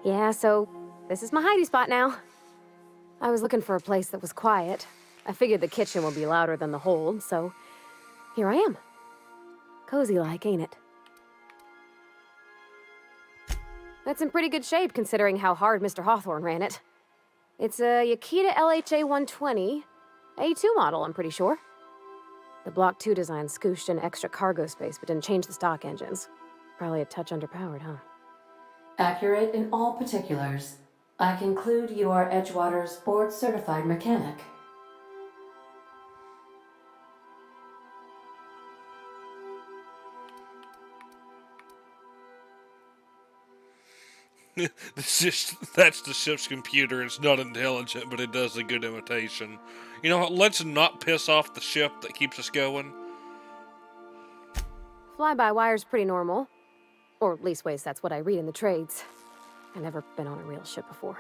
Yeah, so this is my hidey spot now. I was looking for a place that was quiet. I figured the kitchen would be louder than the hold, so here I am. Cozy like, ain't it? That's in pretty good shape considering how hard Mr. Hawthorne ran it. It's a Yakita LHA 120, A2 model, I'm pretty sure. The Block 2 design scooshed in extra cargo space but didn't change the stock engines. Probably a touch underpowered, huh? Accurate in all particulars. I conclude you are Edgewater's board-certified mechanic. That's the ship's computer. It's not intelligent, but it does a good imitation. You know what? Let's not piss off the ship that keeps us going. Fly-by-wire's pretty normal. Or leastways, that's what I read in the trades. I've never been on a real ship before.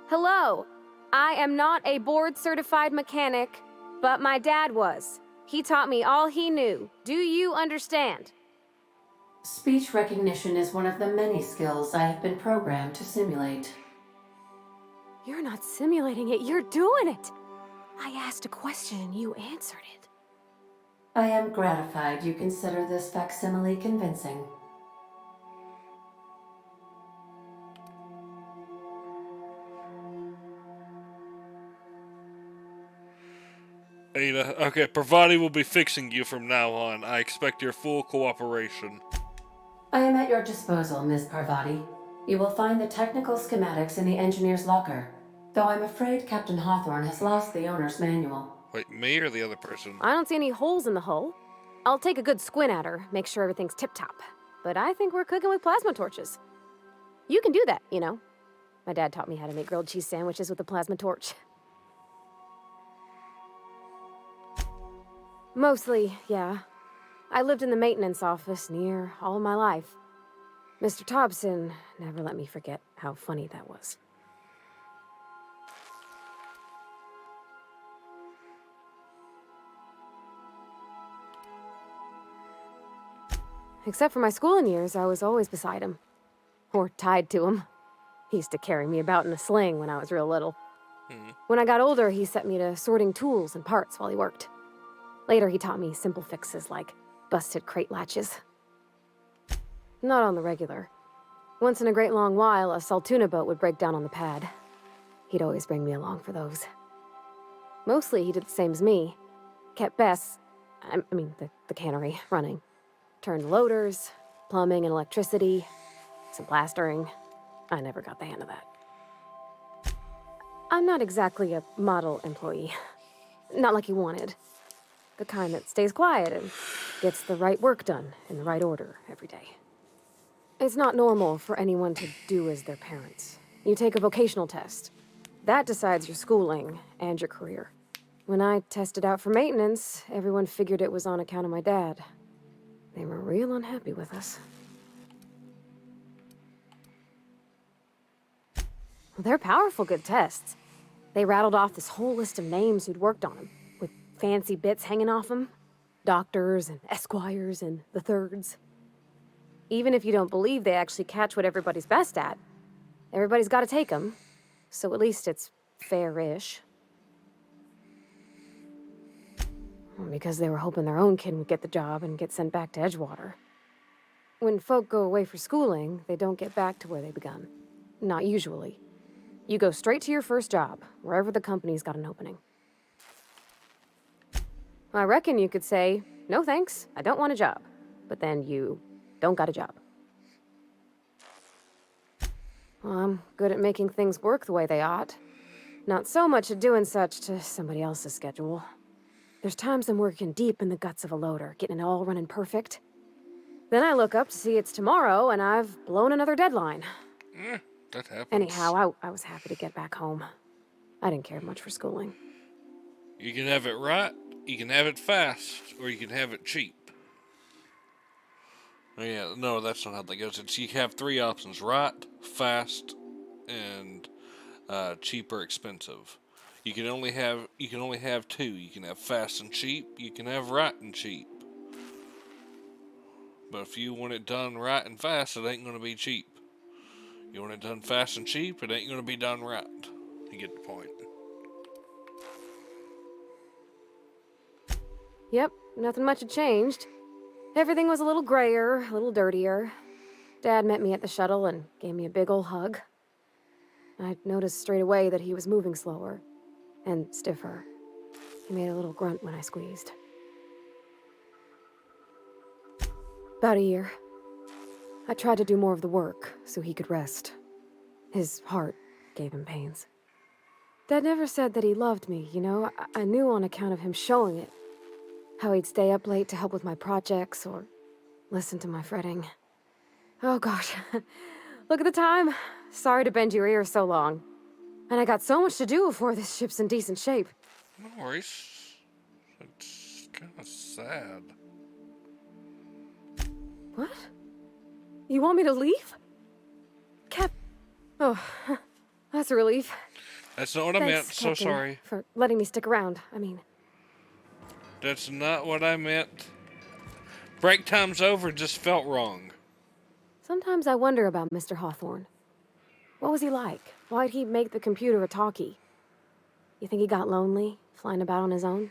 Hello! I am not a board-certified mechanic, but my dad was. He taught me all he knew. Do you understand? Speech recognition is one of the many skills I have been programmed to simulate. You're not simulating it, you're doing it! I asked a question and you answered it. I am gratified you consider this facsimile convincing. Ada, okay, Parvati will be fixing you from now on. I expect your full cooperation. I am at your disposal, Ms. Parvati. You will find the technical schematics in the engineer's locker, though I'm afraid Captain Hawthorne has lost the owner's manual. Wait, me or the other person? I don't see any holes in the hull. I'll take a good squint at her, make sure everything's tip-top. But I think we're cooking with plasma torches. You can do that, you know. My dad taught me how to make grilled cheese sandwiches with a plasma torch. Mostly, yeah. I lived in the maintenance office near all my life. Mr. Thompson never let me forget how funny that was. Except for my schooling years, I was always beside him. Or tied to him. He used to carry me about in a sling when I was real little. When I got older, he set me to sorting tools and parts while he worked. Later, he taught me simple fixes like busted crate latches. Not on the regular. Once in a great long while, a Saltuna boat would break down on the pad. He'd always bring me along for those. Mostly, he did the same as me. Kept Bess, the cannery, running. Turned loaders, plumbing and electricity, some plastering. I never got the hang of that. I'm not exactly a model employee. Not like he wanted. The kind that stays quiet and gets the right work done in the right order every day. It's not normal for anyone to do as their parents. You take a vocational test. That decides your schooling and your career. When I tested out for maintenance, everyone figured it was on account of my dad. They were real unhappy with us. Well, they're powerful good tests. They rattled off this whole list of names who'd worked on them, with fancy bits hanging off them. Doctors and esquires and the thirds. Even if you don't believe they actually catch what everybody's best at, everybody's got to take them. So at least it's fair-ish. Because they were hoping their own kid would get the job and get sent back to Edgewater. When folk go away for schooling, they don't get back to where they begun. Not usually. You go straight to your first job, wherever the company's got an opening. I reckon you could say, no thanks, I don't want a job. But then you don't got a job. Well, I'm good at making things work the way they ought. Not so much at doing such to somebody else's schedule. There's times I'm working deep in the guts of a loader, getting it all running perfect. Then I look up to see it's tomorrow, and I've blown another deadline. That happens. Anyhow, I was happy to get back home. I didn't care much for schooling. You can have it right, you can have it fast, or you can have it cheap. Yeah, no, that's not how that goes. It's you have three options: right, fast, and cheap or expensive. You can only have two. You can have fast and cheap. You can have right and cheap. But if you want it done right and fast, it ain't going to be cheap. You want it done fast and cheap, it ain't gonna be done right. You get the point. Yep, nothing much had changed. Everything was a little grayer, a little dirtier. Dad met me at the shuttle and gave me a big ol' hug. I noticed straight away that he was moving slower and stiffer. He made a little grunt when I squeezed. About a year. I tried to do more of the work so he could rest. His heart gave him pains. Dad never said that he loved me, you know? I knew on account of him showing it. How he'd stay up late to help with my projects or listen to my fretting. Oh gosh, look at the time. Sorry to bend your ear so long. And I got so much to do before this ship's in decent shape. No worries. It's kind of sad. What? You want me to leave? Cap... Oh, that's a relief. That's not what I meant. So Captain, sorry. for letting me stick around. That's not what I meant. Break time's over just felt wrong. Sometimes I wonder about Mr. Hawthorne. What was he like? Why'd he make the computer a talkie? You think he got lonely, flying about on his own?